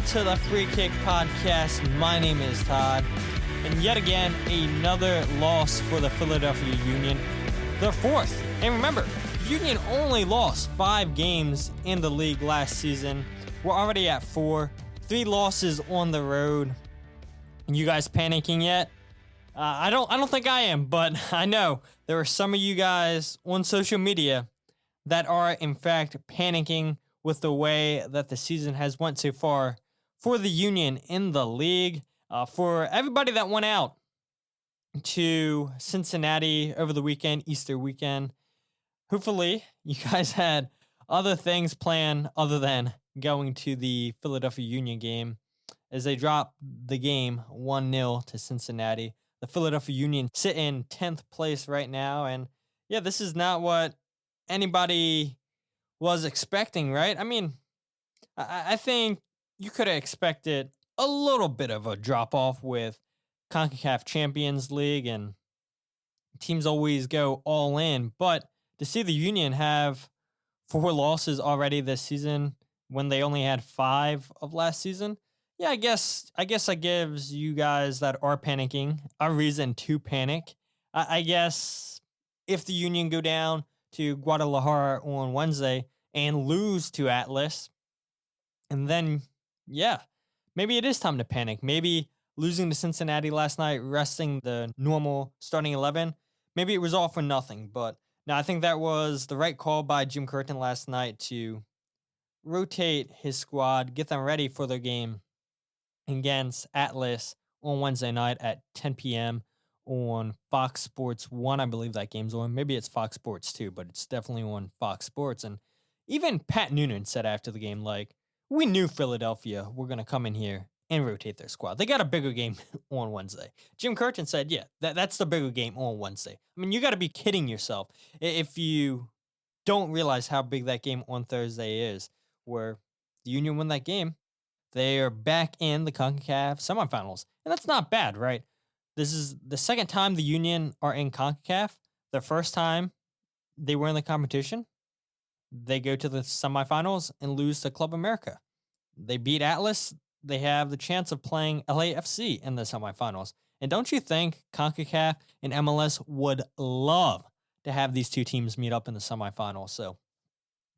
welcome to the Free Kick Podcast. My name is Todd, and yet again, another loss for the Philadelphia Union, their fourth. And remember, Union only lost 5 games in the league last season. We're already at 4, 3 losses on the road. You guys panicking yet? I don't think I am, but I know there are some of you guys on social media that are in fact panicking with the way that the season has went so far for the Union in the league. For everybody that went out to Cincinnati over the weekend, Easter weekend, hopefully you guys had other things planned other than going to the Philadelphia Union game as they dropped the game 1-0 to Cincinnati. The Philadelphia Union sit in 10th place right now, and yeah, this is not what anybody was expecting, right? I mean, I think you could have expected a little bit of a drop-off with CONCACAF Champions League, and teams always go all in, but to see the Union have 4 losses already this season when they only had 5 of last season, yeah, I guess that gives you guys that are panicking a reason to panic. I guess if the Union go down to Guadalajara on Wednesday and lose to Atlas, and then, yeah, maybe it is time to panic. Maybe losing to Cincinnati last night, resting the normal starting 11, maybe it was all for nothing. But no, I think that was the right call by Jim Curtin last night to rotate his squad, get them ready for their game against Atlas on Wednesday night at 10 p.m. on Fox Sports 1. I believe that game's on. Maybe it's Fox Sports 2, but it's definitely on Fox Sports. And even Pat Noonan said after the game, like, we knew Philadelphia were going to come in here and rotate their squad. They got a bigger game on Wednesday. Jim Curtin said, yeah, that's the bigger game on Wednesday. I mean, you got to be kidding yourself if you don't realize how big that game on Thursday is, where the Union won that game. They are back in the CONCACAF semifinals. And that's not bad, right? This is the second time the Union are in CONCACAF. The first time they were in the competition, they go to the semifinals and lose to Club America. They beat Atlas. They have the chance of playing LAFC in the semifinals. And don't you think CONCACAF and MLS would love to have these two teams meet up in the semifinals? So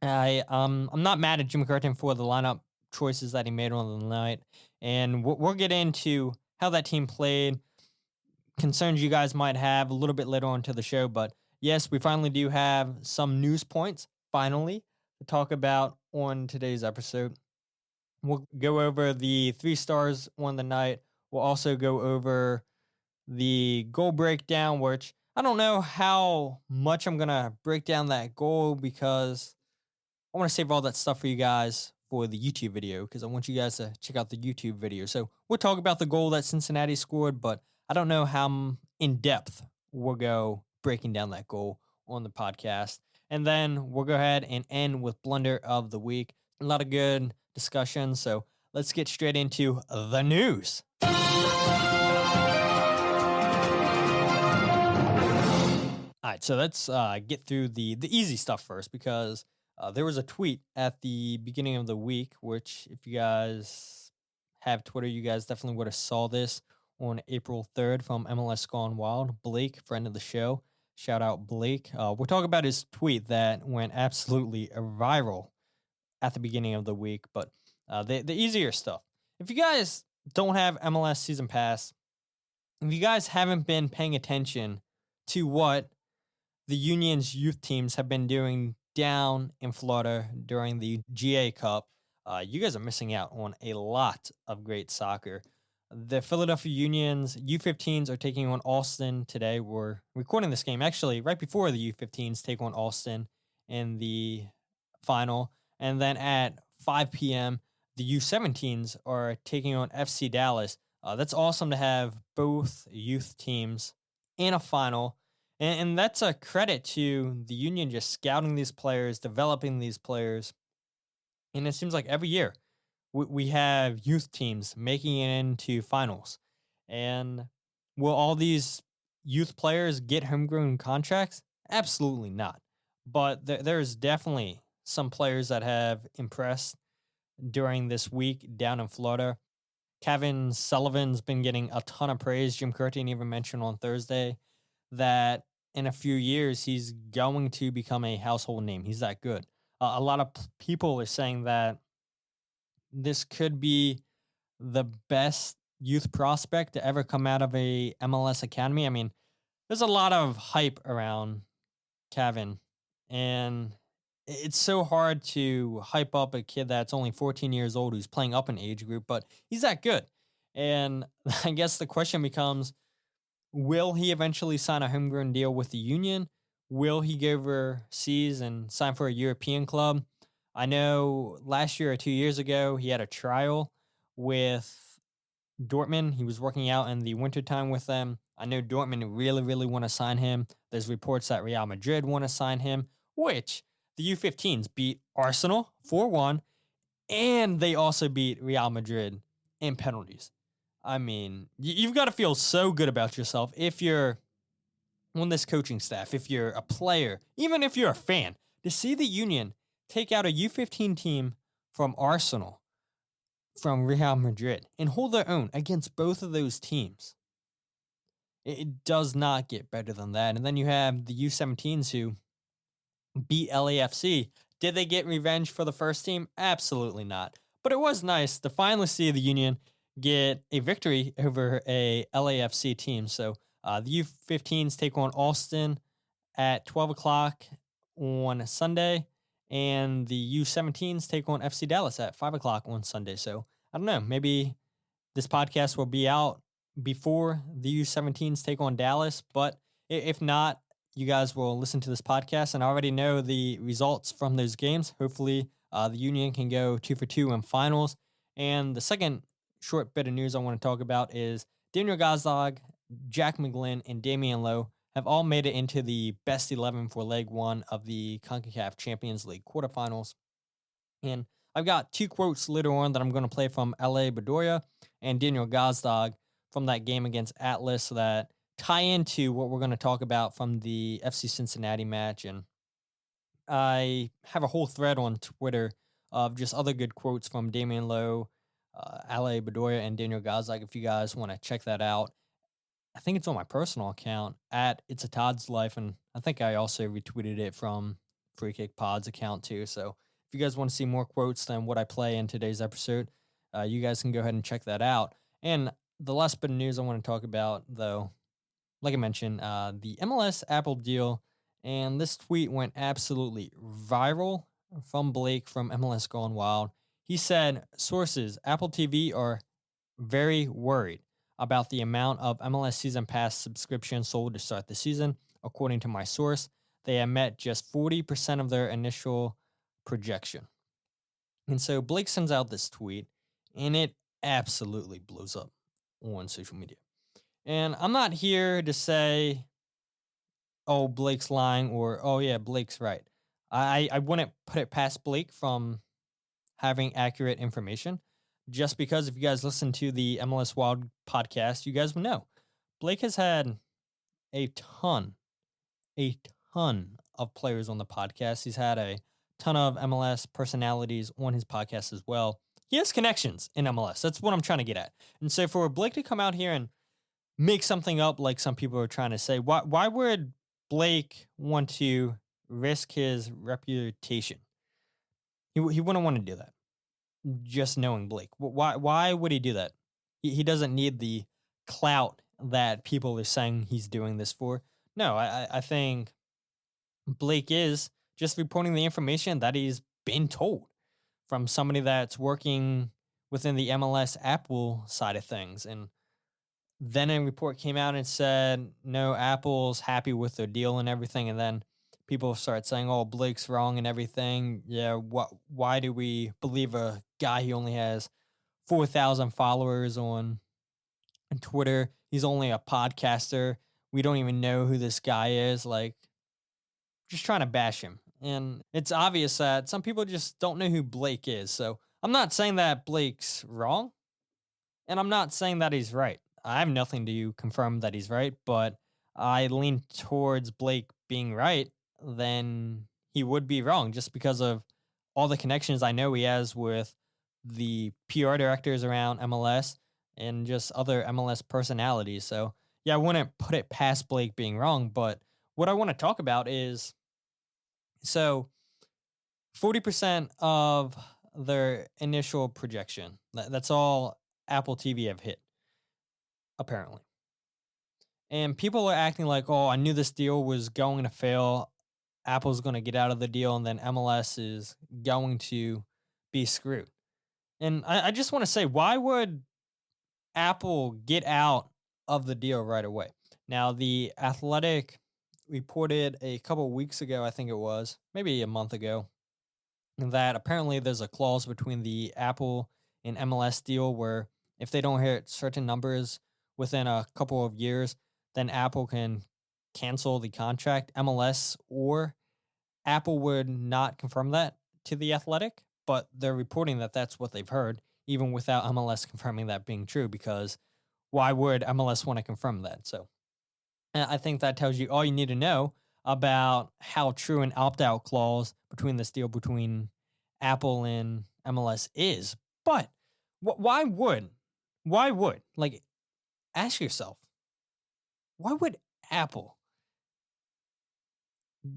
I'm not mad at Jim Curtin for the lineup choices that he made on the night. And we'll get into how that team played, concerns you guys might have a little bit later on to the show. But yes, we finally do have some news points, finally, to talk about on today's episode. We'll go over the 3 stars on the night. We'll also go over the goal breakdown, which I don't know how much I'm going to break down that goal because I want to save all that stuff for you guys for the YouTube video because I want you guys to check out the YouTube video. So we'll talk about the goal that Cincinnati scored, but I don't know how in depth we'll go breaking down that goal on the podcast. And then we'll go ahead and end with Blunder of the Week. A lot of good discussion, so let's get straight into the news. All right, so let's get through the easy stuff first because there was a tweet at the beginning of the week, which if you guys have Twitter, you guys definitely would have saw this on April 3rd from MLS Gone Wild. Blake, friend of the show, shout out Blake. We'll talk about his tweet that went absolutely viral at the beginning of the week, but the easier stuff. If you guys don't have MLS Season Pass, if you guys haven't been paying attention to what the Union's youth teams have been doing down in Florida during the GA Cup, you guys are missing out on a lot of great soccer. The Philadelphia Union's U15s are taking on Austin today. We're recording this game actually right before the U15s take on Austin in the final. And then at 5 p.m., the U17s are taking on FC Dallas. That's awesome to have both youth teams in a final. And that's a credit to the Union just scouting these players, developing these players. And it seems like every year we have youth teams making it into finals. And will all these youth players get homegrown contracts? Absolutely not. But there's definitely some players that have impressed during this week down in Florida. Kevin Sullivan's been getting a ton of praise. Jim Curtin even mentioned on Thursday that in a few years, he's going to become a household name. He's that good. A lot of people are saying that this could be the best youth prospect to ever come out of a MLS academy. I mean, there's a lot of hype around Kevin, and it's so hard to hype up a kid that's only 14 years old who's playing up an age group, but he's that good. And I guess the question becomes, will he eventually sign a homegrown deal with the Union? Will he go overseas and sign for a European club? I know last year or 2 years ago, he had a trial with Dortmund. He was working out in the wintertime with them. I know Dortmund really, really want to sign him. There's reports that Real Madrid want to sign him, which the U15s beat Arsenal 4-1, and they also beat Real Madrid in penalties. I mean, you've got to feel so good about yourself if you're on this coaching staff, if you're a player, even if you're a fan, to see the Union take out a U15 team from Arsenal, from Real Madrid, and hold their own against both of those teams. It does not get better than that. And then you have the U17s who beat LAFC. Did they get revenge for the first team? Absolutely not. But it was nice to finally see the Union get a victory over a LAFC team. So the U15s take on Austin at 12 o'clock on Sunday, and the U17s take on FC Dallas at 5 o'clock on Sunday. So I don't know, maybe this podcast will be out before the U17s take on Dallas, but if not, you guys will listen to this podcast and already know the results from those games. Hopefully, the Union can go 2-for-2 in finals. And the second short bit of news I want to talk about is Daniel Gazdag, Jack McGlynn, and Damion Lowe have all made it into the best 11 for leg one of the CONCACAF Champions League quarterfinals. And I've got two quotes later on that I'm going to play from Ale Bedoya and Daniel Gazdag from that game against Atlas that tie into what we're going to talk about from the FC Cincinnati match. And I have a whole thread on Twitter of just other good quotes from Damion Lowe, Ale Bedoya, and Daniel Gazdag if you guys want to check that out. I think it's on my personal account at It's a Todd's Life, and I think I also retweeted it from Free Kick Pod's account too. So if you guys want to see more quotes than what I play in today's episode, you guys can go ahead and check that out. And the last bit of news I want to talk about, though, like I mentioned, the MLS Apple deal, and this tweet went absolutely viral from Blake from MLS Gone Wild. He said, sources, Apple TV are very worried about the amount of MLS Season Pass subscriptions sold to start the season. According to my source, they have met just 40% of their initial projection. And so Blake sends out this tweet, and it absolutely blows up on social media. And I'm not here to say, oh, Blake's lying, or, oh, yeah, Blake's right. I wouldn't put it past Blake from having accurate information, just because if you guys listen to the MLS Wild podcast, you guys will know Blake has had a ton of players on the podcast. He's had a ton of MLS personalities on his podcast as well. He has connections in MLS. That's what I'm trying to get at. And so for Blake to come out here and make something up like some people are trying to say, why would Blake want to risk his reputation? He wouldn't want to do that. Just knowing Blake. Why would he do that? He doesn't need the clout that people are saying he's doing this for. No, I think Blake is just reporting the information that he's been told from somebody that's working within the MLS Apple side of things. And then a report came out and said, no, Apple's happy with their deal and everything. And then people start saying, oh, Blake's wrong and everything. Yeah, why do we believe a guy who only has 4,000 followers on Twitter? He's only a podcaster. We don't even know who this guy is. Like, just trying to bash him. And it's obvious that some people just don't know who Blake is. So I'm not saying that Blake's wrong, and I'm not saying that he's right. I have nothing to confirm that he's right, but I lean towards Blake being right than he would be wrong, just because of all the connections I know he has with the PR directors around MLS and just other MLS personalities. So, yeah, I wouldn't put it past Blake being wrong, but what I want to talk about is, so 40% of their initial projection, that's all Apple TV have hit, apparently. And people are acting like, oh, I knew this deal was going to fail. Apple's going to get out of the deal, and then MLS is going to be screwed. And I just want to say, why would Apple get out of the deal right away? Now, The Athletic reported a couple weeks ago, I think it was, maybe a month ago, that apparently there's a clause between the Apple and MLS deal where if they don't hit certain numbers within a couple of years, then Apple can cancel the contract. MLS or Apple would not confirm that to The Athletic, but they're reporting that that's what they've heard, even without MLS confirming that being true, because why would MLS want to confirm that? So I think that tells you all you need to know about how true an opt-out clause between this deal between Apple and MLS is. But why would, like, ask yourself, why would Apple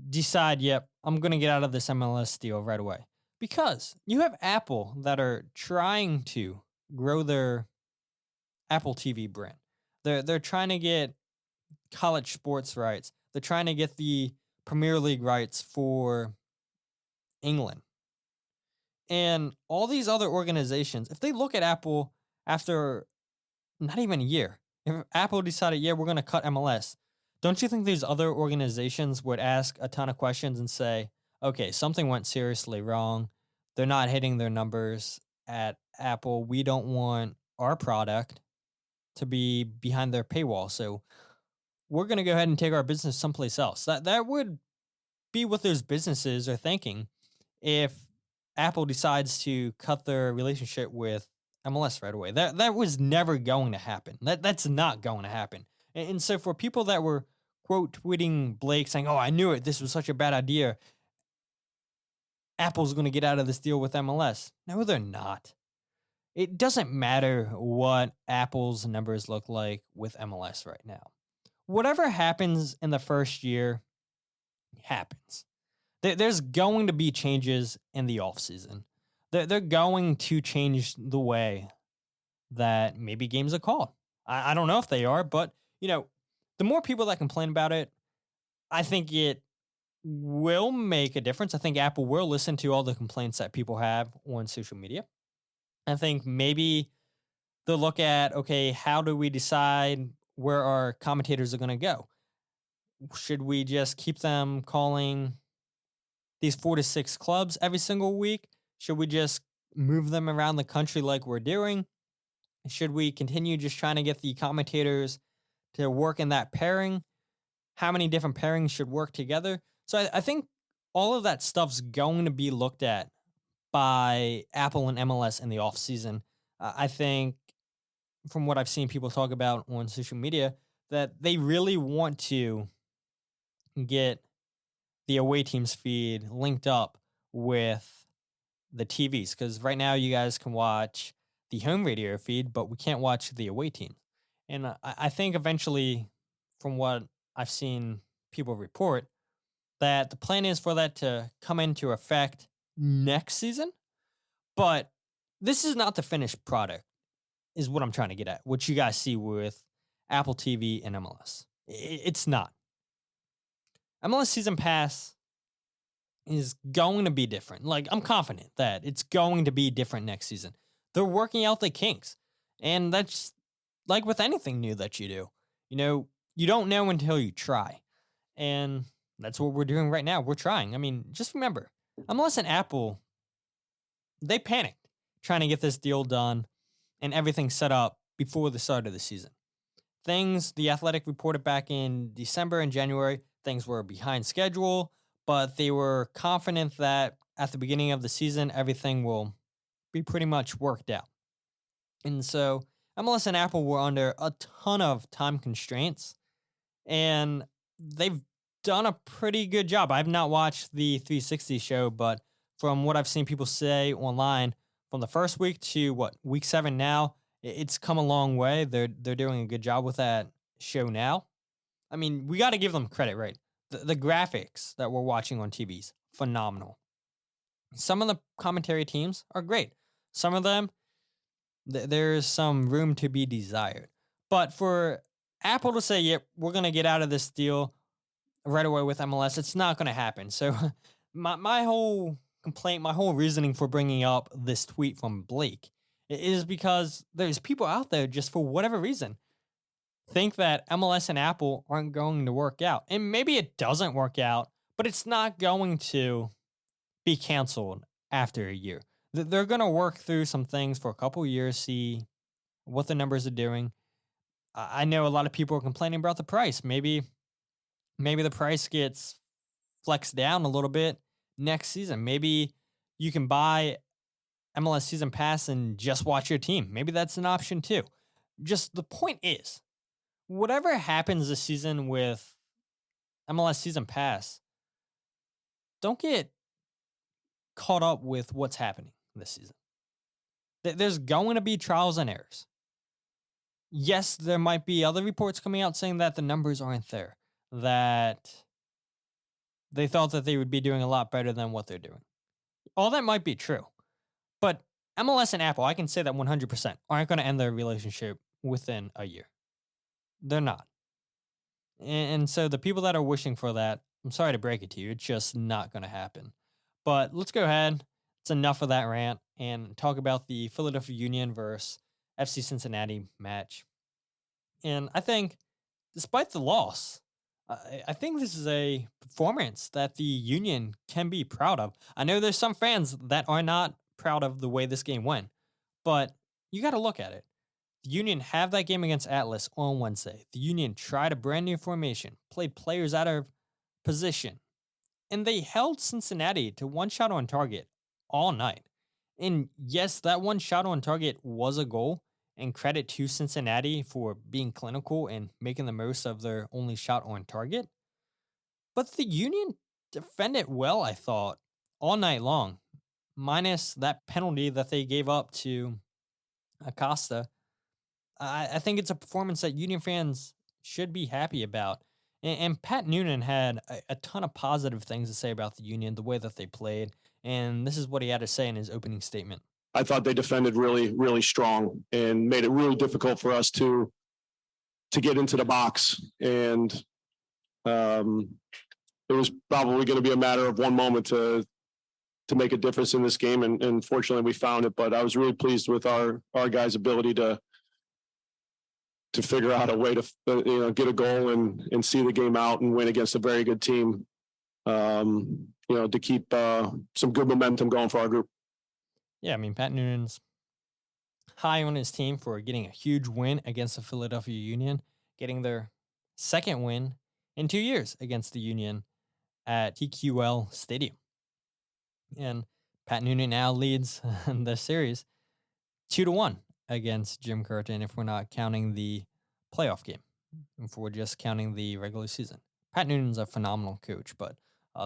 decide, yep, I'm going to get out of this MLS deal right away? Because you have Apple that are trying to grow their Apple TV brand. They're trying to get college sports rights. They're trying to get the Premier League rights for England. And all these other organizations, if they look at Apple after not even a year, if Apple decided, yeah, we're going to cut MLS, don't you think these other organizations would ask a ton of questions and say, okay, something went seriously wrong. They're not hitting their numbers at Apple. We don't want our product to be behind their paywall. So we're going to go ahead and take our business someplace else. That would be what those businesses are thinking if Apple decides to cut their relationship with MLS right away. That was never going to happen. That's not going to happen. And so for people that were, quote, tweeting Blake saying, oh, I knew it, this was such a bad idea, Apple's going to get out of this deal with MLS. No, they're not. It doesn't matter what Apple's numbers look like with MLS right now. Whatever happens in the first year happens. There's going to be changes in the offseason. They're going to change the way that maybe games are called. I don't know if they are, but, the more people that complain about it, I think it will make a difference. I think Apple will listen to all the complaints that people have on social media. I think maybe they'll look at, okay, how do we decide where our commentators are going to go? Should we just keep them calling these 4 to 6 clubs every single week? Should we just move them around the country like we're doing? Should we continue just trying to get the commentators to work in that pairing? How many different pairings should work together? So I think all of that stuff's going to be looked at by Apple and MLS in the offseason. I think from what I've seen people talk about on social media, that they really want to get the away team's feed linked up with the TVs. Because right now you guys can watch the home radio feed, but we can't watch the away team. And I think eventually, from what I've seen people report, that the plan is for that to come into effect next season. But this is not the finished product, is what I'm trying to get at, what you guys see with Apple TV and MLS. It's not. MLS Season Pass is going to be different. Like, I'm confident that it's going to be different next season. They're working out the kinks. And that's like with anything new that you do. You don't know until you try. And that's what we're doing right now. We're trying. I mean, just remember, MLS and Apple, they panicked trying to get this deal done and everything set up before the start of the season. The Athletic reported back in December and January, things were behind schedule, but they were confident that at the beginning of the season, everything will be pretty much worked out. And so MLS and Apple were under a ton of time constraints, and they've done a pretty good job. I've not watched the 360 show, but from what I've seen people say online from the first week to week 7 now. It's come a long way. They're doing a good job with that show now. I mean, we got to give them credit, right? The graphics that we're watching on TVs, phenomenal. Some of the commentary teams are great. Some of them, there's some room to be desired. But for Apple to say, yep, we're going to get out of this deal right away with MLS, it's not going to happen. So my whole complaint, my whole reasoning for bringing up this tweet from Blake is because there's people out there just for whatever reason think that MLS and Apple aren't going to work out. And maybe it doesn't work out, but it's not going to be canceled after a year. They're going to work through some things for a couple of years, see what the numbers are doing. I know a lot of people are complaining about the price. Maybe the price gets flexed down a little bit next season. Maybe you can buy MLS Season Pass and just watch your team. Maybe that's an option too. Just the point is, whatever happens this season with MLS Season Pass, don't get caught up with what's happening this season. There's going to be trials and errors. Yes, there might be other reports coming out saying that the numbers aren't there, that they thought that they would be doing a lot better than what they're doing. All that might be true. But MLS and Apple, I can say that 100%, aren't going to end their relationship within a year. They're not. And so the people that are wishing for that, I'm sorry to break it to you, it's just not going to happen. But let's go ahead. It's enough of that rant and talk about the Philadelphia Union versus FC Cincinnati match. And I think, despite the loss, I think this is a performance that the Union can be proud of. I know there's some fans that are not proud of the way this game went, but you got to look at it. The Union have that game against Atlas on Wednesday. The Union tried a brand new formation, played players out of position, and they held Cincinnati to one shot on target all night. And yes, that one shot on target was a goal, and credit to Cincinnati for being clinical and making the most of their only shot on target. But the Union defended well, I thought, all night long, minus that penalty that they gave up to Acosta. I think it's a performance that Union fans should be happy about. And Pat Noonan had a ton of positive things to say about the Union, the way that they played. And this is what he had to say in his opening statement. I thought they defended really, really strong and made it really difficult for us to get into the box. And it was probably going to be a matter of one moment to make a difference in this game. And fortunately, we found it. But I was really pleased with our guys' ability to figure out a way to get a goal and see the game out and win against a very good team. To keep some good momentum going for our group. Yeah, I mean, Pat Noonan's high on his team for getting a huge win against the Philadelphia Union, getting their second win in 2 years against the Union at TQL Stadium. And Pat Noonan now leads the series 2-1 against Jim Curtin if we're not counting the playoff game, if we're just counting the regular season. Pat Noonan's a phenomenal coach, but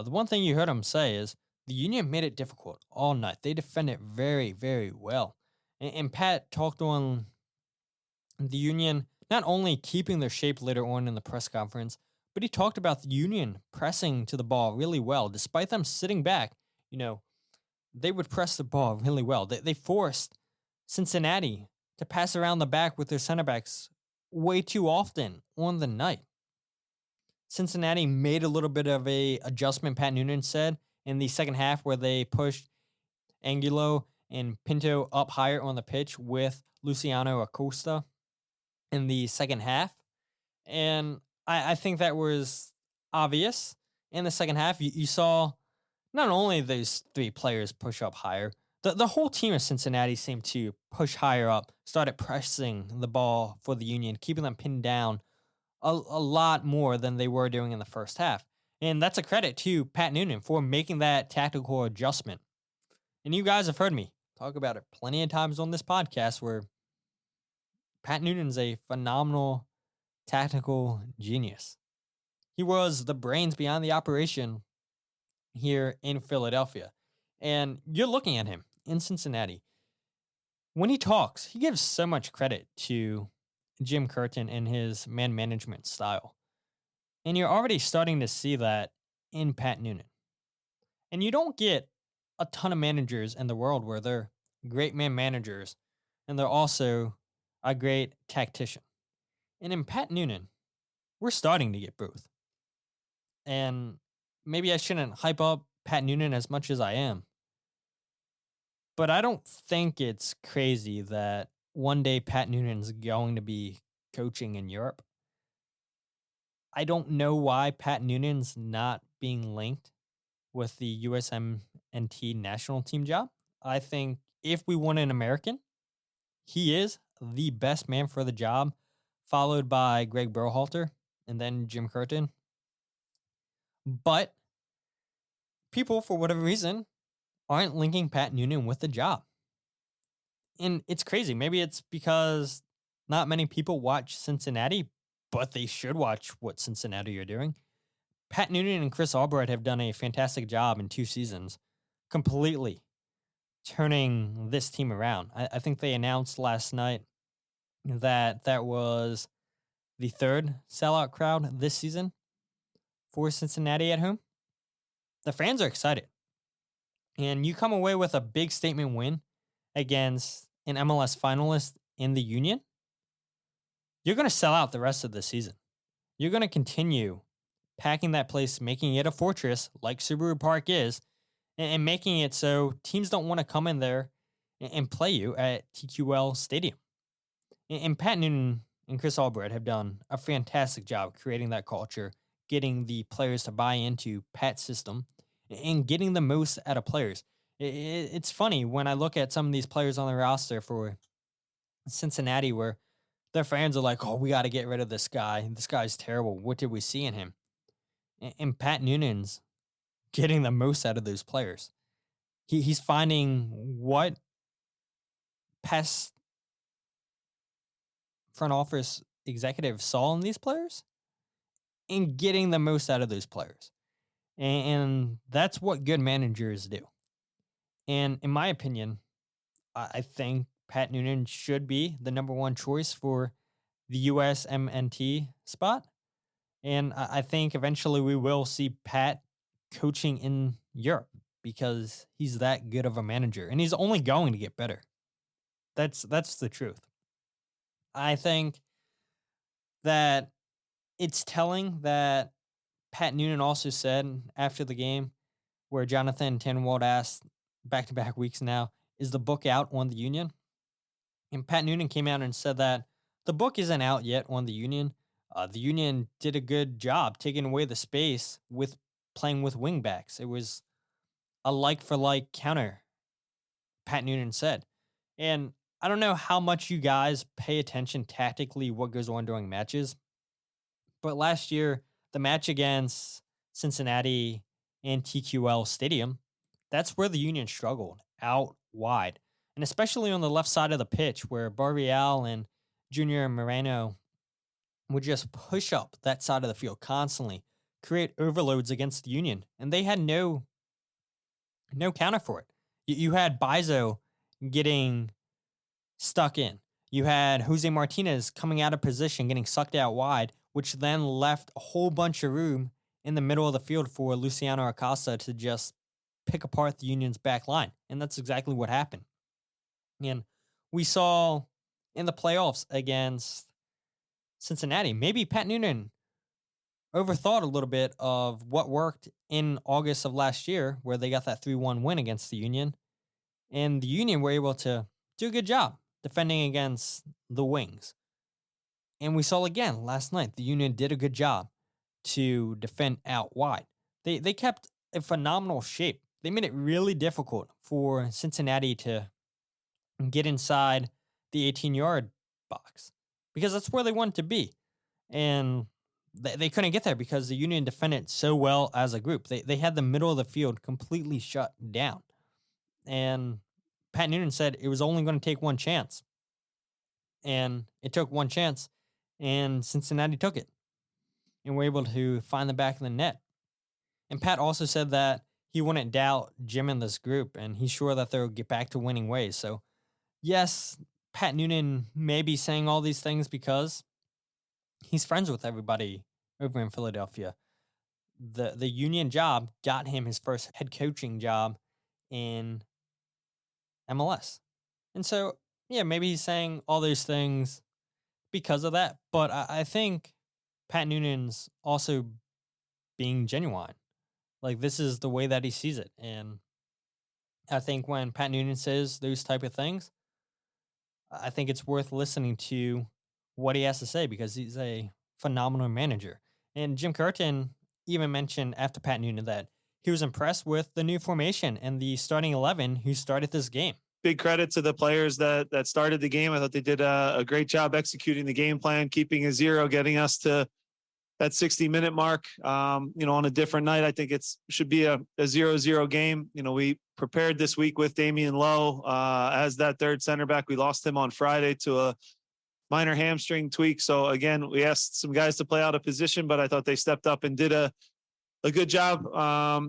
the one thing you heard him say is the Union made it difficult all night. They defended very, very well. And Pat talked on the Union not only keeping their shape later on in the press conference, but he talked about the Union pressing to the ball really well. Despite them sitting back, they would press the ball really well. They forced Cincinnati to pass around the back with their center backs way too often on the night. Cincinnati made a little bit of a adjustment, Pat Noonan said, in the second half where they pushed Angulo and Pinto up higher on the pitch with Luciano Acosta in the second half. And I think that was obvious. In the second half, you saw not only those three players push up higher, the whole team of Cincinnati seemed to push higher up, started pressing the ball for the Union, keeping them pinned down a lot more than they were doing in the first half. And that's a credit to Pat Noonan for making that tactical adjustment. And you guys have heard me talk about it plenty of times on this podcast where Pat Noonan's a phenomenal tactical genius. He was the brains behind the operation here in Philadelphia. And you're looking at him in Cincinnati. when he talks, he gives so much credit to Jim Curtin and his man management style. And you're already starting to see that in Pat Noonan. And you don't get a ton of managers in the world where they're great man managers and they're also a great tactician. And in Pat Noonan, we're starting to get both. And maybe I shouldn't hype up Pat Noonan as much as I am, but I don't think it's crazy that one day Pat Noonan's going to be coaching in Europe. I don't know why Pat Noonan's not being linked with the USMNT national team job. I think if we want an American, he is the best man for the job, followed by Greg Berhalter and then Jim Curtin. But people, for whatever reason, aren't linking Pat Noonan with the job. And it's crazy. Maybe it's because not many people watch Cincinnati, but they should watch what Cincinnati are doing. Pat Noonan and Chris Albright have done a fantastic job in 2 seasons, completely turning this team around. I think they announced last night that was the 3rd sellout crowd this season for Cincinnati at home. The fans are excited. And you come away with a big statement win against an MLS finalist in the Union, you're going to sell out the rest of the season. You're going to continue packing that place, making it a fortress like Subaru Park is, and making it so teams don't want to come in there and play you at TQL Stadium. And Pat Noonan and Chris Albright have done a fantastic job creating that culture, getting the players to buy into Pat's system, and getting the most out of players. It's funny when I look at some of these players on the roster for Cincinnati where their fans are like, oh, we got to get rid of this guy. This guy's terrible. What did we see in him? And Pat Noonan's getting the most out of those players. He's finding what past front office executives saw in these players and getting the most out of those players. And that's what good managers do. And in my opinion, I think Pat Noonan should be the number 1 choice for the USMNT spot. And I think eventually we will see Pat coaching in Europe because he's that good of a manager. And he's only going to get better. That's the truth. I think that it's telling that Pat Noonan also said after the game, where Jonathan Tannenwald asked back-to-back weeks now, is the book out on the Union? And Pat Noonan came out and said that the book isn't out yet on the Union. The Union did a good job taking away the space with playing with wingbacks. It was a like-for-like counter, Pat Noonan said. And I don't know how much you guys pay attention tactically what goes on during matches, but last year, the match against Cincinnati and TQL Stadium, that's where the Union struggled, out wide. And especially on the left side of the pitch where Barrial and Junior Moreno would just push up that side of the field constantly, create overloads against the Union. And they had no counter for it. You had Bizo getting stuck in. You had Jose Martinez coming out of position, getting sucked out wide, which then left a whole bunch of room in the middle of the field for Luciano Acosta to just pick apart the Union's back line. And that's exactly what happened. And we saw in the playoffs against Cincinnati, maybe Pat Noonan overthought a little bit of what worked in August of last year, where they got that 3-1 win against the Union. And the Union were able to do a good job defending against the wings. And we saw again last night, the Union did a good job to defend out wide. They kept a phenomenal shape. They made it really difficult for Cincinnati to get inside the 18-yard box because that's where they wanted to be. And they couldn't get there because the Union defended so well as a group. They had the middle of the field completely shut down. And Pat Noonan said it was only going to take one chance. And it took one chance, and Cincinnati took it. And were able to find the back of the net. And Pat also said that he wouldn't doubt Jim in this group, and he's sure that they'll get back to winning ways. So Yes, Pat Noonan may be saying all these things because he's friends with everybody over in Philadelphia. The union job got him his first head coaching job in MLS. And so, yeah, maybe he's saying all those things because of that. But I think Pat Noonan's also being genuine. Like, this is the way that he sees it. And I think when Pat Noonan says those type of things, I think it's worth listening to what he has to say because he's a phenomenal manager. And Jim Curtin even mentioned after Pat Noonan that he was impressed with the new formation and the starting 11 who started this game. Big credit to the players that started the game. I thought they did a great job executing the game plan, keeping a zero, getting us to that 60-minute mark. On a different night, I think should be a 0-0 game. We prepared this week with Damion Lowe as that third center back. We lost him on Friday to a minor hamstring tweak. So again, we asked some guys to play out of position, but I thought they stepped up and did a good job,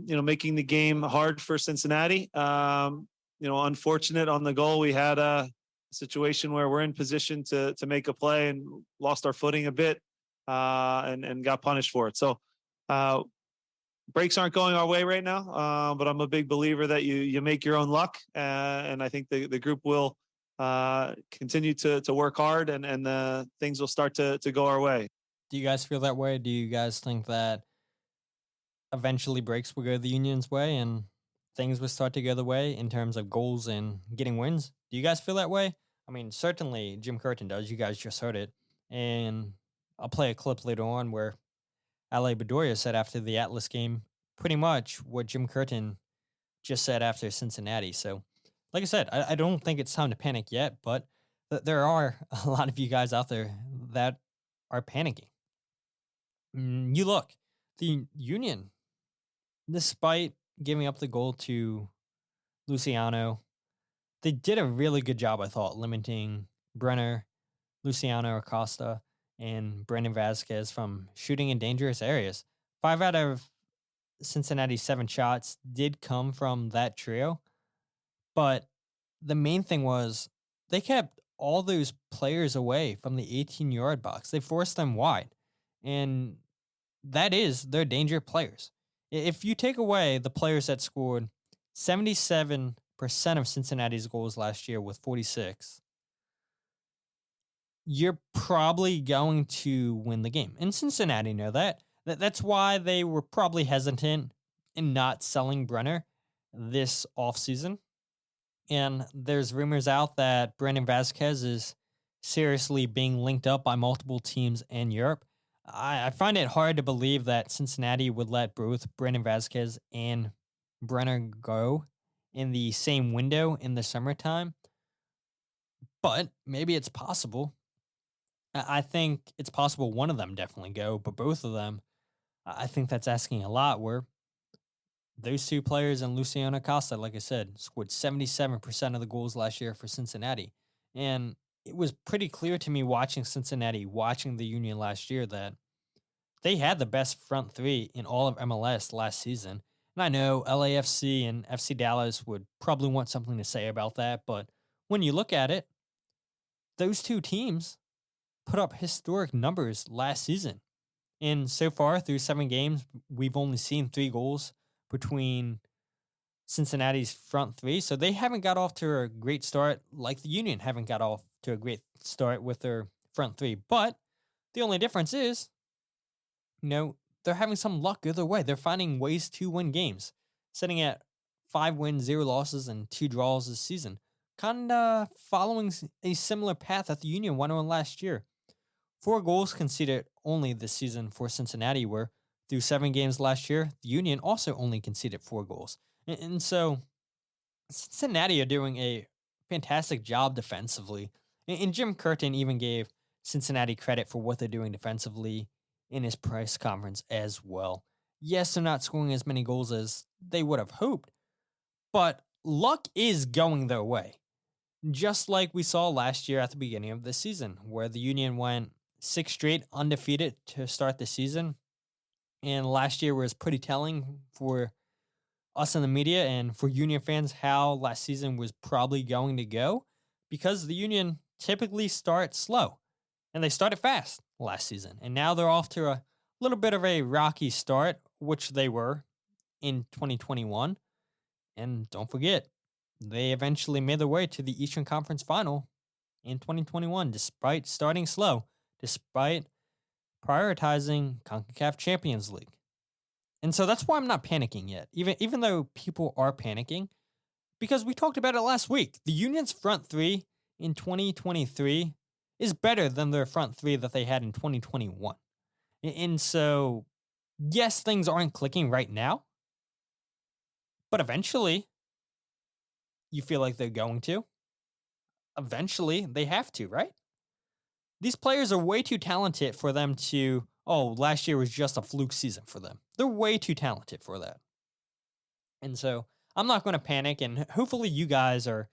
making the game hard for Cincinnati. Unfortunate on the goal. We had a situation where we're in position to make a play and lost our footing a bit and got punished for it. So breaks aren't going our way right now, but I'm a big believer that you make your own luck. And I think the group will continue to work hard and things will start to go our way. Do you guys feel that way? Do you guys think that eventually breaks will go the Union's way and things will start to go the way in terms of goals and getting wins? Do you guys feel that way? I mean, certainly Jim Curtin does. You guys just heard it. And I'll play a clip later on where Ale Bedoya said after the Atlas game pretty much what Jim Curtin just said after Cincinnati. So, like I said, I don't think it's time to panic yet, but there are a lot of you guys out there that are panicking. You look, the Union, despite giving up the goal to Luciano, they did a really good job, I thought, limiting Brenner, Luciano Acosta, and Brandon Vasquez from shooting in dangerous areas. 5 out of Cincinnati's 7 shots did come from that trio. But the main thing was they kept all those players away from the 18-yard box. They forced them wide. And that is their danger players. If you take away the players that scored 77% of Cincinnati's goals last year with 46, you're probably going to win the game. And Cincinnati know that. That's why they were probably hesitant in not selling Brenner this offseason. And there's rumors out that Brandon Vasquez is seriously being linked up by multiple teams in Europe. I find it hard to believe that Cincinnati would let both Brandon Vasquez and Brenner go in the same window in the summertime. But maybe it's possible. I think it's possible one of them definitely go, but both of them, I think that's asking a lot, where those two players and Luciano Acosta, like I said, scored 77% of the goals last year for Cincinnati. And it was pretty clear to me watching Cincinnati, watching the Union last year, that they had the best front three in all of MLS last season. And I know LAFC and FC Dallas would probably want something to say about that, but when you look at it, those two teams put up historic numbers last season. And so far, through 7 games, we've only seen 3 goals between Cincinnati's front three. So they haven't got off to a great start like the Union haven't got off to a great start with their front three. But the only difference is, they're having some luck either way. They're finding ways to win games, sitting at 5 wins, 0 losses, and 2 draws this season. Kind of following a similar path that the Union went on last year. 4 goals conceded only this season for Cincinnati, where through 7 games last year, the Union also only conceded 4 goals. And so Cincinnati are doing a fantastic job defensively. And Jim Curtin even gave Cincinnati credit for what they're doing defensively in his press conference as well. Yes, they're not scoring as many goals as they would have hoped, but luck is going their way. Just like we saw last year at the beginning of the season, where the Union went 6 straight undefeated to start the season. And last year was pretty telling for us in the media and for Union fans how last season was probably going to go, because the Union typically starts slow, and they started fast last season. And now they're off to a little bit of a rocky start, which they were in 2021. And don't forget, they eventually made their way to the Eastern Conference Final in 2021, despite starting slow, despite prioritizing CONCACAF Champions League. And so that's why I'm not panicking yet, even though people are panicking, because we talked about it last week. The Union's front three in 2023 is better than their front three that they had in 2021. And so, yes, things aren't clicking right now, but eventually, you feel like they're going to. Eventually, they have to, right? These players are way too talented for them to, last year was just a fluke season for them. They're way too talented for that. And so I'm not going to panic, and hopefully you guys are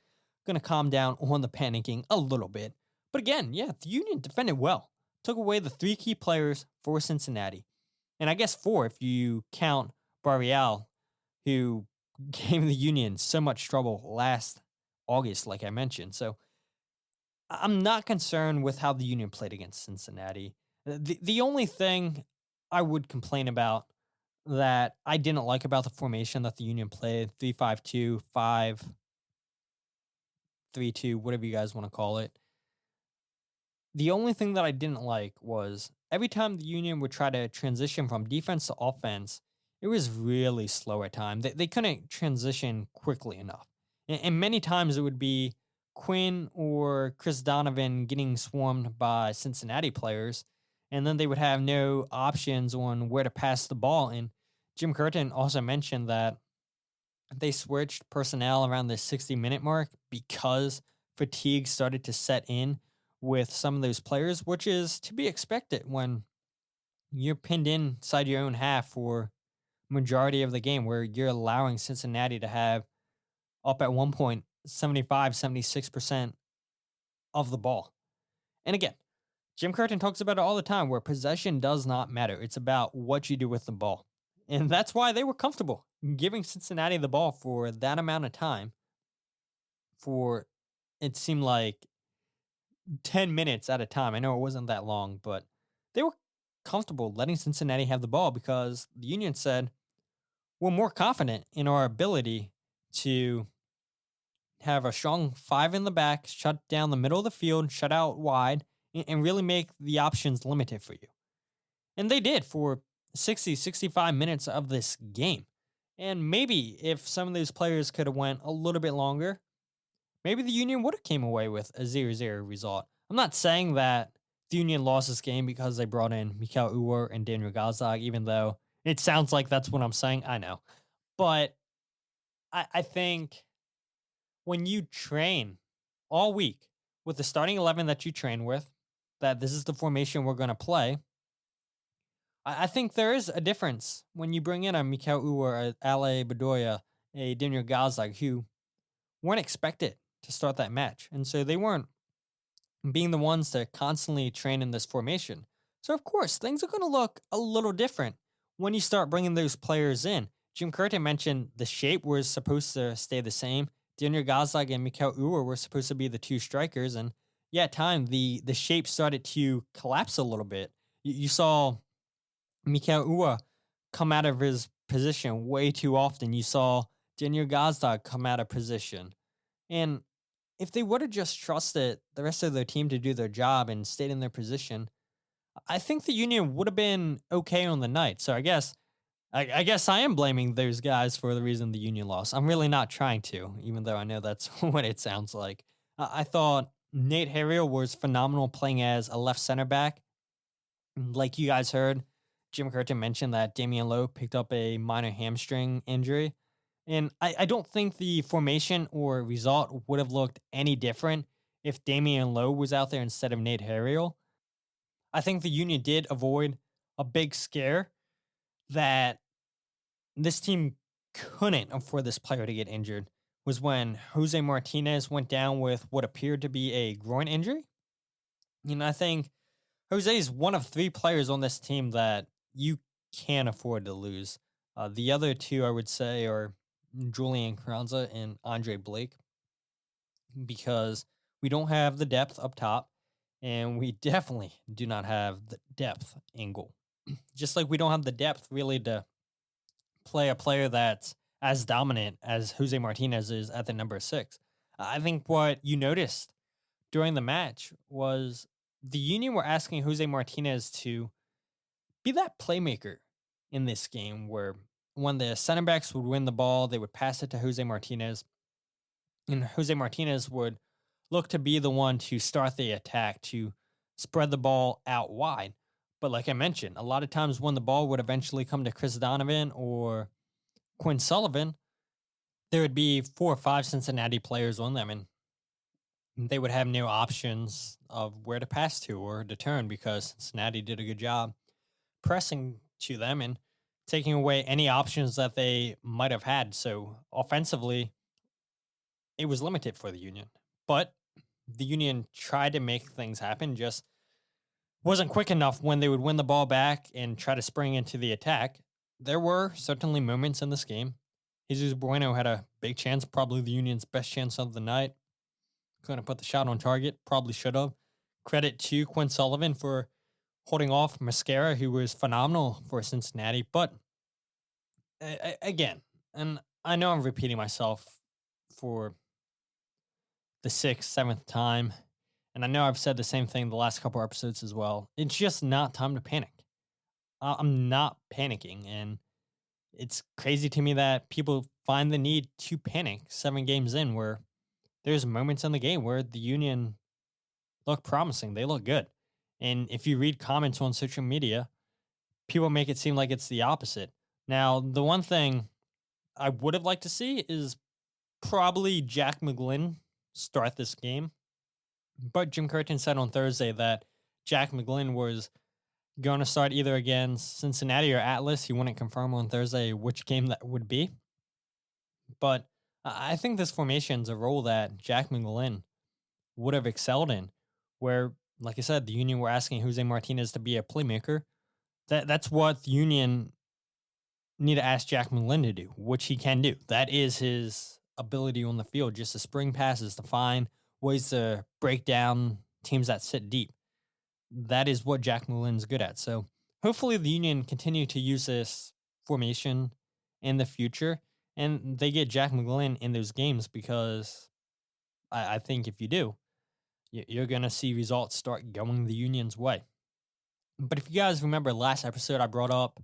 going to calm down on the panicking a little bit. But again, yeah, the Union defended well. Took away the 3 key players for Cincinnati. And I guess 4 if you count Barrial, who gave the Union so much trouble last August, like I mentioned. So I'm not concerned with how the Union played against Cincinnati. The only thing I would complain about that I didn't like about the formation that the Union played, 3-5-2, 5-3-2, whatever you guys want to call it. The only thing that I didn't like was every time the Union would try to transition from defense to offense, it was really slow at times. They couldn't transition quickly enough. And many times it would be Quinn or Chris Donovan getting swarmed by Cincinnati players, and then they would have no options on where to pass the ball. And Jim Curtin also mentioned that they switched personnel around the 60-minute mark because fatigue started to set in with some of those players, which is to be expected when you're pinned inside your own half for majority of the game, where you're allowing Cincinnati to have up at one point 76% of the ball. And again, Jim Curtin talks about it all the time, where possession does not matter. It's about what you do with the ball. And that's why they were comfortable giving Cincinnati the ball for that amount of time, for it seemed like 10 minutes at a time. I know it wasn't that long, but they were comfortable letting Cincinnati have the ball because the Union said, we're more confident in our ability to have a strong 5 in the back, shut down the middle of the field, shut out wide, and really make the options limited for you. And they did for 60, 65 minutes of this game. And maybe if some of those players could have went a little bit longer, maybe the Union would have came away with a 0-0 result. I'm not saying that the Union lost this game because they brought in Mikael Uwer and Daniel Gazdag, even though it sounds like that's what I'm saying. I know. But I think when you train all week with the starting 11 that you train with, that this is the formation we're going to play, I think there is a difference when you bring in a Mikael Uwer, a Ale Bedoya, a Daniel Gazdag, who weren't expected to start that match. And so they weren't being the ones to constantly train in this formation. So, of course, things are going to look a little different when you start bringing those players in. Jim Curtin mentioned the shape was supposed to stay the same. Daniel Gazdag and Mikael Uwer were supposed to be the 2 strikers. And yeah, at time, the shape started to collapse a little bit. You saw Mikael Uwer come out of his position way too often. You saw Daniel Gazdag come out of position. And if they would have just trusted the rest of their team to do their job and stayed in their position, I think the Union would have been okay on the night. So I guess I am blaming those guys for the reason the Union lost. I'm really not trying to, even though I know that's what it sounds like. I thought Nate Harriel was phenomenal playing as a left center back. Like you guys heard, Jim Curtin mentioned that Damion Lowe picked up a minor hamstring injury. And I don't think the formation or result would have looked any different if Damion Lowe was out there instead of Nate Harriel. I think the Union did avoid a big scare that this team couldn't afford this player to get injured, was when Jose Martinez went down with what appeared to be a groin injury. I think Jose is one of 3 players on this team that you can't afford to lose. The other 2, I would say, are Julian Carranza and Andre Blake, because We don't have the depth up top, and we definitely do not have the depth in goal. Just like we don't have the depth really to play a player that's as dominant as Jose Martinez is at the number 6. I think what you noticed during the match was the Union were asking Jose Martinez to be that playmaker in this game where when the center backs would win the ball, they would pass it to Jose Martinez, and Jose Martinez would look to be the one to start the attack, to spread the ball out wide. But like I mentioned, a lot of times when the ball would eventually come to Chris Donovan or Quinn Sullivan, there would be 4 or 5 Cincinnati players on them, and they would have no options of where to pass to or to turn because Cincinnati did a good job pressing to them and taking away any options that they might have had. So offensively, it was limited for the Union. But the Union tried to make things happen, just wasn't quick enough when they would win the ball back and try to spring into the attack. There were certainly moments in this game. Jesus Bueno had a big chance, probably the Union's best chance of the night. Couldn't put the shot on target, probably should have. Credit to Quinn Sullivan for holding off Mascara, who was phenomenal for Cincinnati. But again, and I know I'm repeating myself for the 6th, 7th time, and I know I've said the same thing the last couple episodes as well. It's just not time to panic. I'm not panicking, and it's crazy to me that people find the need to panic 7 games in, where there's moments in the game where the Union look promising. They look good. And if you read comments on social media, people make it seem like it's the opposite. Now, the one thing I would have liked to see is probably Jack McGlynn start this game. But Jim Curtin said on Thursday that Jack McGlynn was going to start either against Cincinnati or Atlas. He wouldn't confirm on Thursday which game that would be. But I think this formation's a role that Jack McGlynn would have excelled in, where, like I said, the Union were asking Jose Martinez to be a playmaker. That's what the Union need to ask Jack McGlynn to do, which he can do. That is his ability on the field, just to spring passes, to find ways to break down teams that sit deep. That is what Jack McGlynn's good at. So hopefully the Union continue to use this formation in the future, and they get Jack McGlynn in those games, because I think if you do, you're going to see results start going the Union's way. But if you guys remember last episode, I brought up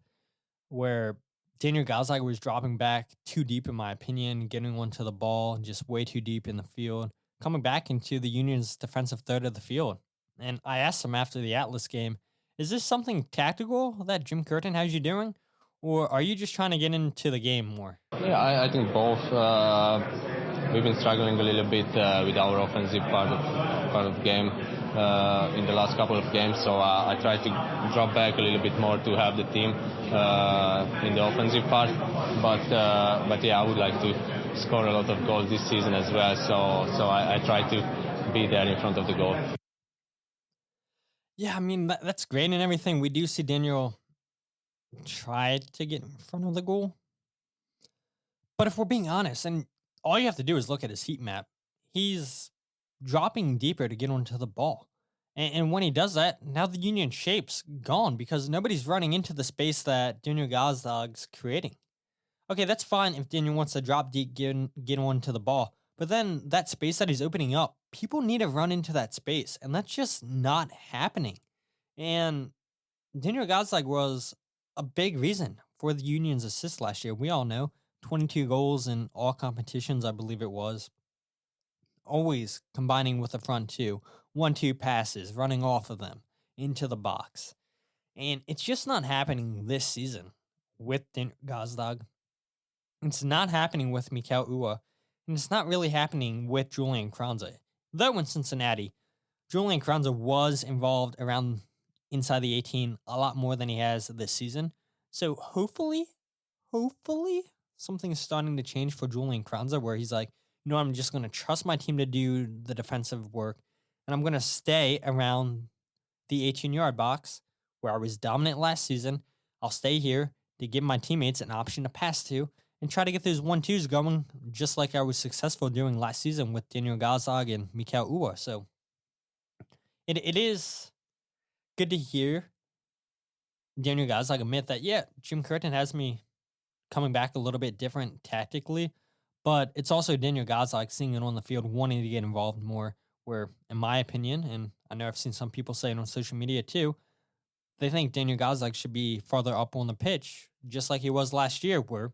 where Daniel Gazdag was dropping back too deep, in my opinion, getting onto the ball just way too deep in the field, coming back into the Union's defensive third of the field. And I asked him after the Atlas game, is this something tactical that Jim Curtin has you doing? Or are you just trying to get into the game more? Yeah, I think both. We've been struggling a little bit with our offensive part of game in the last couple of games. So I tried to drop back a little bit more to have the team in the offensive part. But yeah, I would like to score a lot of goals this season as well. So I try to be there in front of the goal. Yeah, I mean, that's great and everything. We do see Daniel try to get in front of the goal. But if we're being honest, and all you have to do is look at his heat map, he's dropping deeper to get onto the ball. And when he does that, now the Union shape's gone because nobody's running into the space that Daniel Gazdag's creating. Okay, that's fine if Daniel wants to drop deep, get onto the ball. But then that space that he's opening up, people need to run into that space, and that's just not happening. And Daniel Gazdag was a big reason for the Union's assist last year. We all know 22 goals in all competitions, I believe it was. Always combining with the front two, 1-2 passes, running off of them into the box. And it's just not happening this season with Daniel Gazdag. It's not happening with Mikel Ua. And it's not really happening with Julian Kranze. Though in Cincinnati, Julian Kranze was involved around inside the 18 a lot more than he has this season. So hopefully, something's starting to change for Julian Kranze, where he's like, no, I'm just going to trust my team to do the defensive work, and I'm going to stay around the 18-yard box where I was dominant last season. I'll stay here to give my teammates an option to pass to, and try to get those 1-2s going, just like I was successful doing last season with Daniel Gazdag and Mikal Uwa. So it is good to hear Daniel Gazdag admit that, yeah, Jim Curtin has me coming back a little bit different tactically, but it's also Daniel Gazdag seeing it on the field, wanting to get involved more, where, in my opinion, and I know I've seen some people say it on social media too, they think Daniel Gazdag should be farther up on the pitch, just like he was last year, where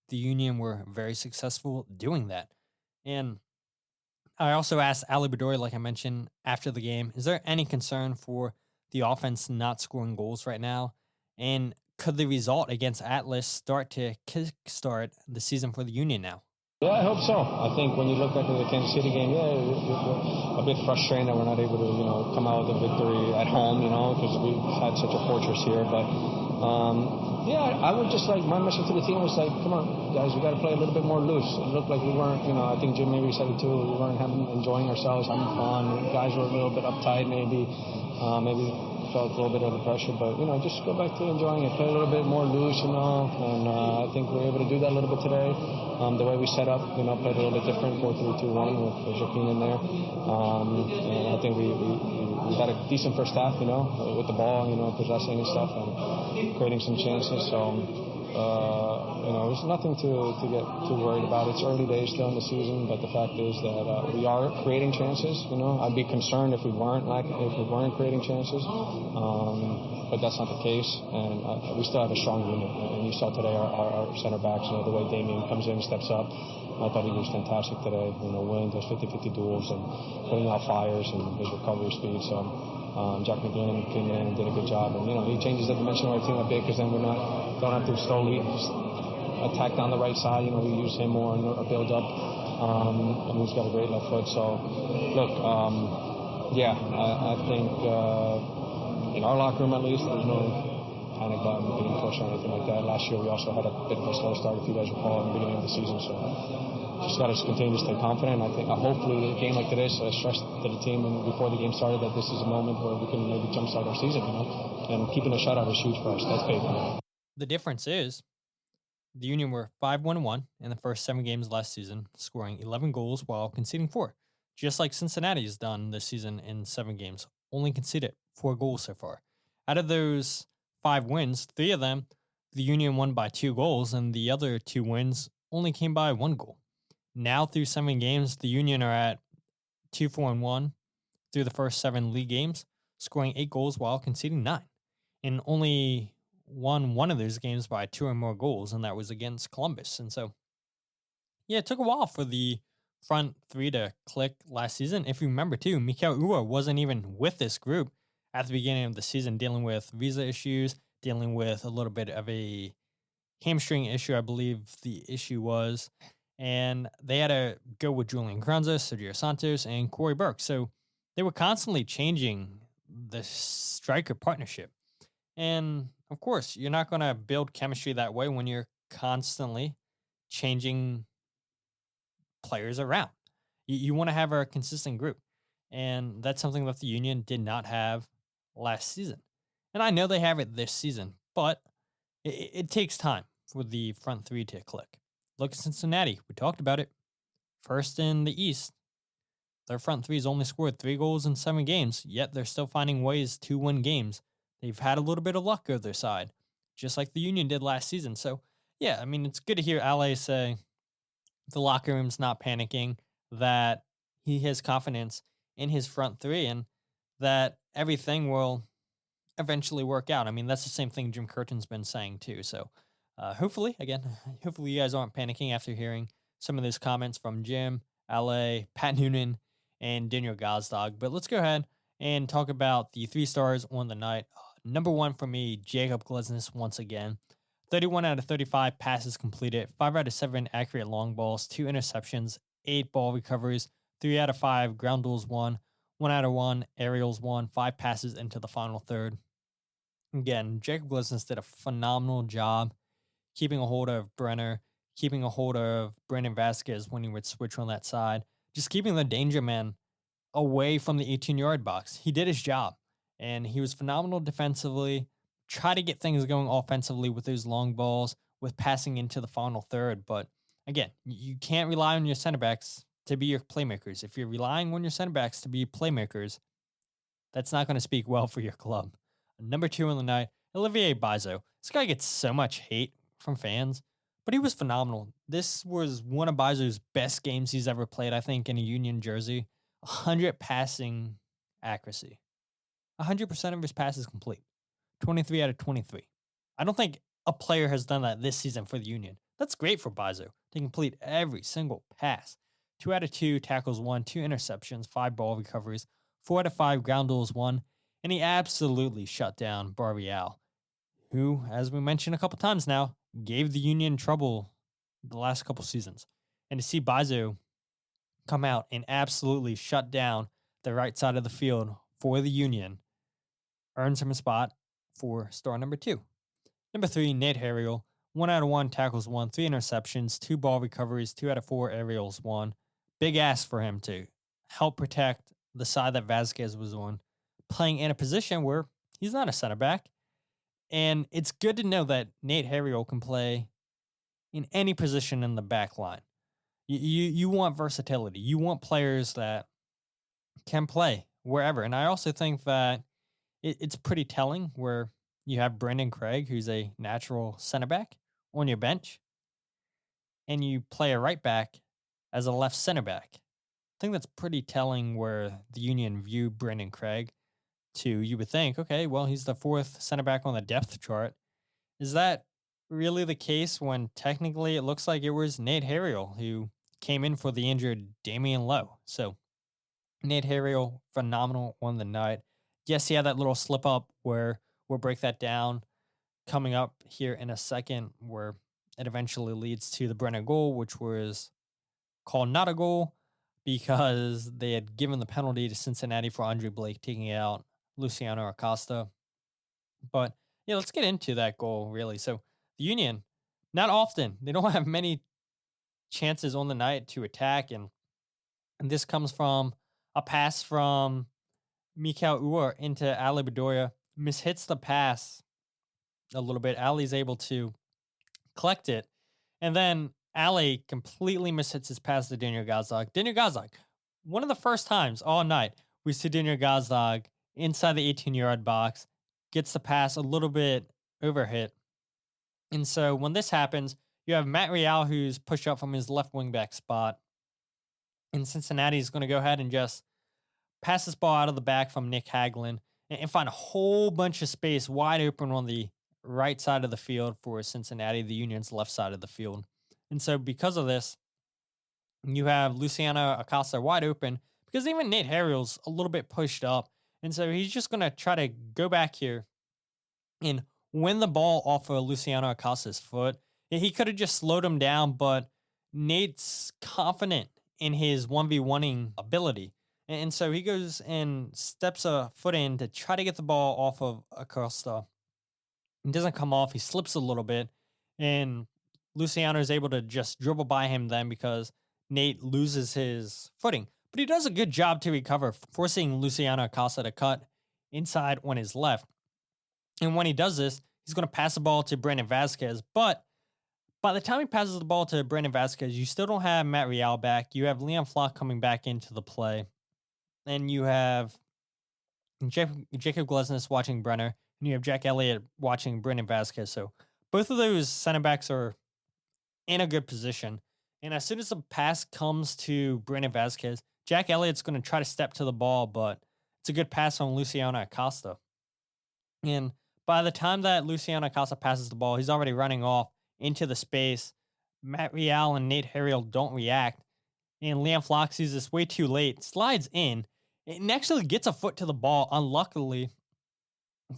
the Union were very successful doing that. And I also asked Ale Bedoya, like I mentioned, after the game, is there any concern for the offense not scoring goals right now? And could the result against Atlas start to kickstart the season for the Union now? Yeah, I hope so. I think when you look back at the Kansas City game, we're a bit frustrated that we're not able to, come out with a victory at home, because we've had such a fortress here. But, I would just my message to the team was come on, guys, we got to play a little bit more loose. It looked like we weren't, I think Jim maybe said it too, we weren't enjoying ourselves, having fun. Guys were a little bit uptight maybe felt a little bit under pressure, but just go back to enjoying it, play a little bit more loose, and I think we were able to do that a little bit today. The way we set up, played a little bit different, 4-3-2-1 with Joaquin in there, and I think we had a decent first half, with the ball, possessing and stuff, and creating some chances. So. There's nothing to get too worried about. It's early days still in the season, but the fact is that we are creating chances. I'd be concerned if we weren't creating chances, but that's not the case. And we still have a strong unit. And you saw today our center backs, the way Damion comes in, steps up. I thought he was fantastic today. Winning those 50-50 duels and putting out fires and his recovery speed. So. Jack McGlynn came in and did a good job, and he changes the dimension of our team a bit because then don't have to slowly attack down the right side. We use him more in a build up, and he's got a great left foot. So, look, I think in our locker room at least, there's no panic button being pushed or anything like that. Last year we also had a bit of a slow start, if you guys recall, in the beginning of the season. So. Just got to continue to stay confident. I think hopefully a game like this, I stressed to the team before the game started that this is a moment where we can maybe jumpstart our season, and keeping a shutout is huge for us. That's big. The difference is the Union were 5-1-1 in the first 7 games last season, scoring 11 goals while conceding 4. Just like Cincinnati's done this season in 7 games, only conceded 4 goals so far. Out of those 5 wins, 3 of them, the Union won by 2 goals, and the other 2 wins only came by 1 goal. Now, through 7 games, the Union are at 2-4-1 through the first 7 league games, scoring 8 goals while conceding 9, and only won one of those games by 2 or more goals, and that was against Columbus. And so, yeah, it took a while for the front 3 to click last season. If you remember, too, Mikal Uwa wasn't even with this group at the beginning of the season, dealing with visa issues, dealing with a little bit of a hamstring issue, I believe the issue was. And they had to go with Julian Carranza, Sergio Santos, and Corey Burke. So they were constantly changing the striker partnership. And, of course, you're not going to build chemistry that way when you're constantly changing players around. You want to have a consistent group. And that's something that the Union did not have last season. And I know they have it this season, but it takes time for the front 3 to click. Look at Cincinnati. We talked about it. First in the East. Their front 3's only scored 3 goals in 7 games, yet they're still finding ways to win games. They've had a little bit of luck on their side, just like the Union did last season. So, yeah, I mean, it's good to hear Ale say the locker room's not panicking, that he has confidence in his front 3, and that everything will eventually work out. I mean, that's the same thing Jim Curtin's been saying, too. So, hopefully you guys aren't panicking after hearing some of those comments from Jim, Ale, Pat Noonan, and Daniel Gazdag. But let's go ahead and talk about the 3 stars on the night. Number 1 for me, Jacob McGlynn once again. 31 out of 35 passes completed, 5 out of 7 accurate long balls, 2 interceptions, 8 ball recoveries, 3 out of 5 ground duels won, 1 out of 1 aerials won, 5 passes into the final third. Again, Jacob McGlynn did a phenomenal job keeping a hold of Brenner, keeping a hold of Brandon Vasquez when he would switch on that side, just keeping the danger man away from the 18-yard box. He did his job, and he was phenomenal defensively, try to get things going offensively with those long balls with passing into the final third. But again, you can't rely on your center backs to be your playmakers. If you're relying on your center backs to be playmakers, that's not going to speak well for your club. Number 2 on the night, Olivier Bizot. This guy gets so much hate from fans, but he was phenomenal. This was one of Bizot's best games he's ever played, I think, in a Union jersey. 100 passing accuracy. 100% of his passes complete. 23 out of 23. I don't think a player has done that this season for the Union. That's great for Bizot to complete every single pass. 2 out of 2 tackles won, 2 interceptions, 5 ball recoveries, 4 out of 5 ground duels won, and he absolutely shut down Barrial, who, as we mentioned a couple times now, gave the Union trouble the last couple seasons. And to see Bizot come out and absolutely shut down the right side of the field for the Union earns him a spot for star number 2. Number 3, Nate Harriel. 1 out of 1 tackles won, 3 interceptions, 2 ball recoveries, 2 out of 4 aerials won. Big ask for him to help protect the side that Vasquez was on, playing in a position where he's not a center back. And it's good to know that Nate Harriel can play in any position in the back line. You want versatility. You want players that can play wherever. And I also think that it's pretty telling where you have Brendan Craig, who's a natural center back, on your bench, and you play a right back as a left center back. I think that's pretty telling where the Union view Brendan Craig to. You would think, okay, well, he's the 4th center back on the depth chart. Is that really the case when technically it looks like it was Nate Harriel who came in for the injured Damion Lowe? So Nate Harriel, phenomenal on the night. Yes, he had that little slip up where we'll break that down coming up here in a second, where it eventually leads to the Brenner goal, which was called not a goal because they had given the penalty to Cincinnati for Andre Blake taking out Luciano Acosta. But yeah, let's get into that goal, really. So the Union, not often, they don't have many chances on the night to attack, and this comes from a pass from Mikal Ur into Ale Bedoya. Mishits the pass a little bit. Ali's able to collect it, and then Ale completely mishits his pass to Daniel Gazdag. Daniel Gazdag, one of the first times all night we see Daniel Gazdag inside the 18-yard box, gets the pass a little bit overhit. And so when this happens, you have Matt Real, who's pushed up from his left wing back spot, and Cincinnati is going to go ahead and just pass this ball out of the back from Nick Hagelin and find a whole bunch of space wide open on the right side of the field for Cincinnati, the Union's left side of the field. And so because of this, you have Luciano Acosta wide open because even Nate Harriel's a little bit pushed up. And so he's just going to try to go back here and win the ball off of Luciano Acosta's foot. He could have just slowed him down, but Nate's confident in his 1v1ing ability. And so he goes and steps a foot in to try to get the ball off of Acosta. It doesn't come off. He slips a little bit. And Luciano is able to just dribble by him then because Nate loses his footing. But he does a good job to recover, forcing Luciano Acosta to cut inside on his left. And when he does this, he's going to pass the ball to Brandon Vasquez. But by the time he passes the ball to Brandon Vasquez, you still don't have Matt Real back. You have Liam Flock coming back into the play. And you have Jacob Glesnes watching Brenner. And you have Jack Elliott watching Brandon Vasquez. So both of those center backs are in a good position. And as soon as the pass comes to Brandon Vasquez, Jack Elliott's going to try to step to the ball, but it's a good pass on Luciano Acosta. And by the time that Luciano Acosta passes the ball, he's already running off into the space. Matt Real and Nate Harriel don't react. And Liam Flock sees this way too late, slides in, and actually gets a foot to the ball. Unluckily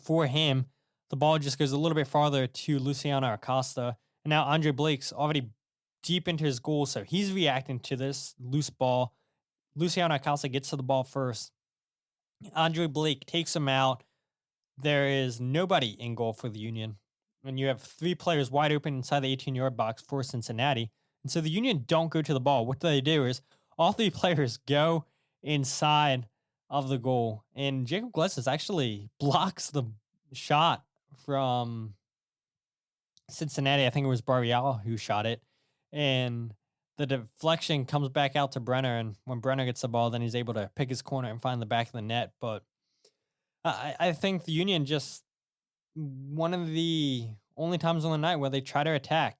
for him, the ball just goes a little bit farther to Luciano Acosta. And now Andre Blake's already deep into his goal, so he's reacting to this loose ball. Luciano Acosta gets to the ball first. Andre Blake takes him out. There is nobody in goal for the Union. And you have 3 players wide open inside the 18-yard box for Cincinnati. And so the Union don't go to the ball. What they do is all 3 players go inside of the goal. And Jacob Glesnes actually blocks the shot from Cincinnati, I think it was Barrial who shot it, and the deflection comes back out to Brenner, and when Brenner gets the ball, then he's able to pick his corner and find the back of the net. But I think the Union just, one of the only times on the night where they try to attack,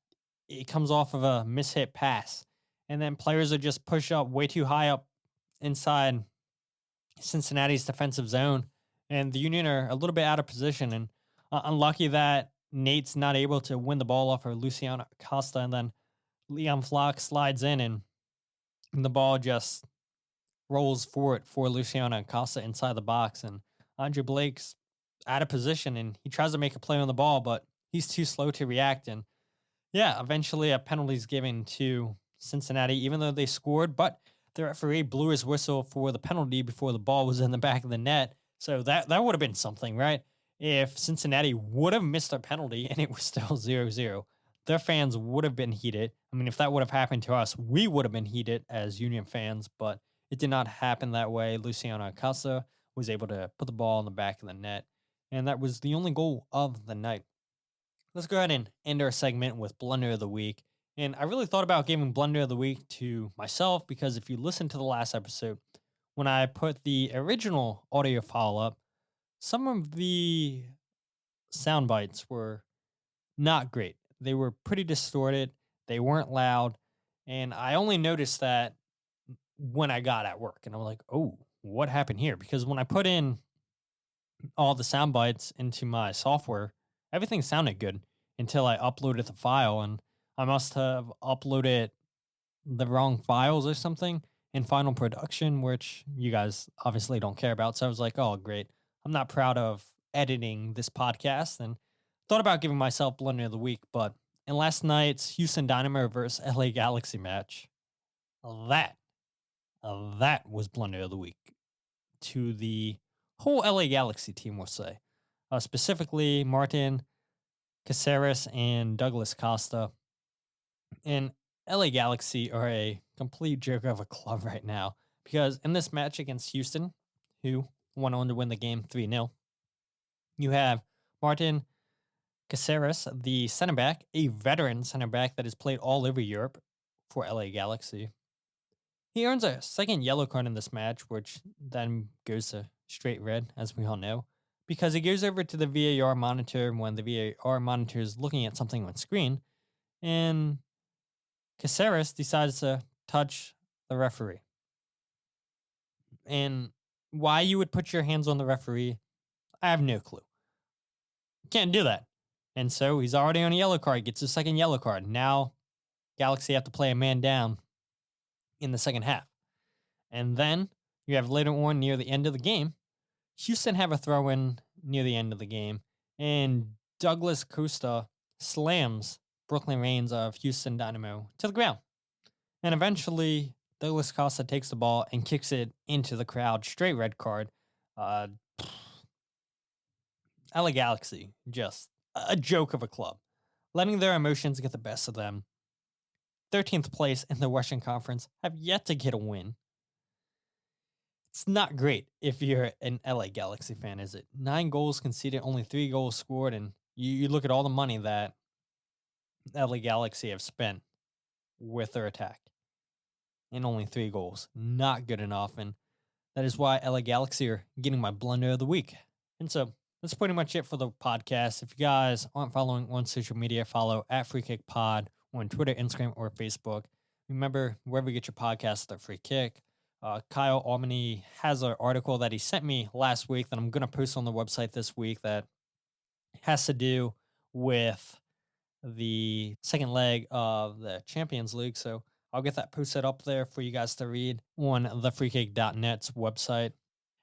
it comes off of a mishit pass, and then players are just pushed up way too high up inside Cincinnati's defensive zone, and the Union are a little bit out of position, and unlucky that Nate's not able to win the ball off of Luciano Acosta, and then Leon Flock slides in, and the ball just rolls for Luciano Acosta inside the box, and Andre Blake's out of position, and he tries to make a play on the ball, but he's too slow to react, and yeah, eventually a penalty is given to Cincinnati, even though they scored, but the referee blew his whistle for the penalty before the ball was in the back of the net, so that would have been something, right? If Cincinnati would have missed their penalty and it was still 0-0, their fans would have been heated. I mean, if that would have happened to us, we would have been heated as Union fans, but it did not happen that way. Luciano Acosta was able to put the ball in the back of the net, and that was the only goal of the night. Let's go ahead and end our segment with Blunder of the Week. And I really thought about giving Blunder of the Week to myself, because if you listen to the last episode, when I put the original audio file up, some of the sound bites were not great. They were pretty distorted. They weren't loud. And I only noticed that when I got at work. And I'm like, oh, what happened here? Because when I put in all the sound bites into my software, everything sounded good until I uploaded the file. And I must have uploaded the wrong files or something in final production, which you guys obviously don't care about. So I was like, oh, great. I'm not proud of editing this podcast, and thought about giving myself Blunder of the Week. But in last night's Houston Dynamo versus LA Galaxy match, that was Blunder of the Week to the whole LA Galaxy team, we'll say. Specifically, Martin Caceres and Douglas Costa. And LA Galaxy are a complete joke of a club right now, because in this match against Houston, who went on to win the game 3-0, you have Martin Caceres, the center back, a veteran center back that has played all over Europe for LA Galaxy. He earns a second yellow card in this match, which then goes to straight red, as we all know, because he goes over to the VAR monitor when the VAR monitor is looking at something on screen, and Caceres decides to touch the referee. And why you would put your hands on the referee, I have no clue. Can't do that. And so he's already on a yellow card, gets a second yellow card. Now Galaxy have to play a man down in the second half. And then you have later on near the end of the game, Houston have a throw in near the end of the game, and Douglas Costa slams Brooklyn Reigns of Houston Dynamo to the ground. And eventually Douglas Costa takes the ball and kicks it into the crowd. Straight red card. LA Galaxy, just a joke of a club, letting their emotions get the best of them. 13th place in the Western Conference, have yet to get a win. It's not great if you're an LA Galaxy fan, is it? 9 goals conceded, only 3 goals scored, and you look at all the money that LA Galaxy have spent with their attack, and only 3 goals. Not good enough, and that is why LA Galaxy are getting my Blunder of the Week. And so that's pretty much it for the podcast. If you guys aren't following on social media, follow at Free Kick Pod on Twitter, Instagram, or Facebook. Remember, wherever you get your podcast, the Free Kick. Kyle Albany has an article that he sent me last week that I'm going to post on the website this week that has to do with the second leg of the Champions League. So I'll get that posted up there for you guys to read on thefreekick.net's website.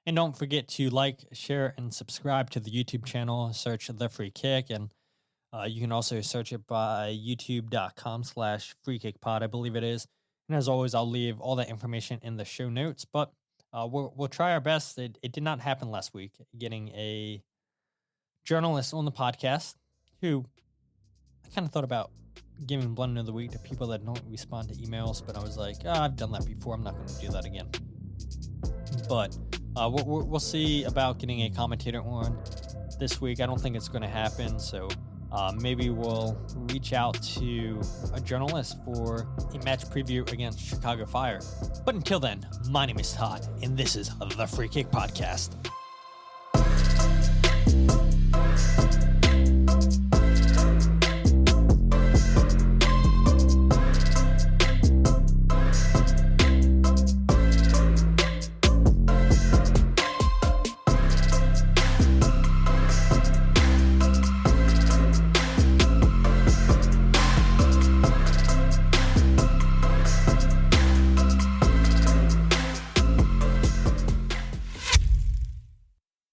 And don't forget to like, share, and subscribe to the YouTube channel. Search The Free Kick, and you can also search it by youtube.com/freekickpod, I believe it is. And as always, I'll leave all that information in the show notes, but we'll try our best. It did not happen last week, getting a journalist on the podcast who I kind of thought about giving Blunder of the Week to people that don't respond to emails, but I was like, I've done that before. I'm not going to do that again. But we'll see about getting a commentator on this week. I don't think it's going to happen, so Maybe we'll reach out to a journalist for a match preview against Chicago Fire. But until then, my name is Todd, and this is the Free Kick Podcast.